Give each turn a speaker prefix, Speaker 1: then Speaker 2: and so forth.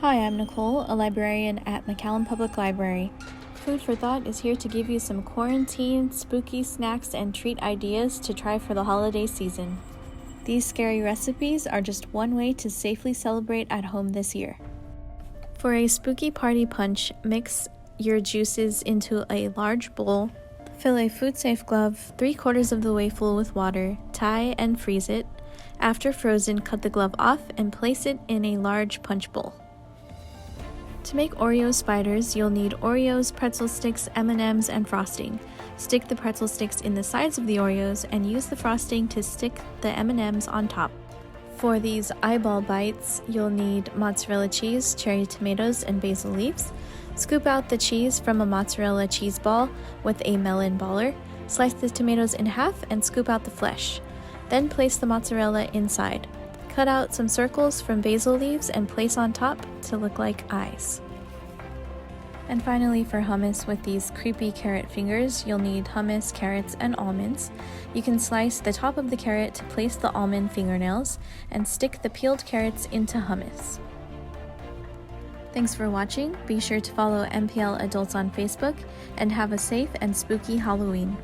Speaker 1: Hi, I'm Nicole, a librarian at McAllen Public Library. Food for Thought is here to give you some quarantine, spooky snacks and treat ideas to try for the holiday season. These scary recipes are just one way to safely celebrate at home this year. For a spooky party punch, mix your juices into a large bowl. Fill a food-safe glove 3/4 of the way full with water, tie and freeze it. After frozen, cut the glove off and place it in a large punch bowl. To make Oreo Spiders, you'll need Oreos, pretzel sticks, M&Ms, and frosting. Stick the pretzel sticks in the sides of the Oreos and use the frosting to stick the M&Ms on top. For these eyeball bites, you'll need mozzarella cheese, cherry tomatoes, and basil leaves. Scoop out the cheese from a mozzarella cheese ball with a melon baller. Slice the tomatoes in half and scoop out the flesh. Then place the mozzarella inside. Cut out some circles from basil leaves and place on top to look like eyes. And finally, for hummus with these creepy carrot fingers, you'll need hummus, carrots, and almonds. You can slice the top of the carrot to place the almond fingernails and stick the peeled carrots into hummus. Thanks for watching. Be sure to follow MPL Adults on Facebook and have a safe and spooky Halloween.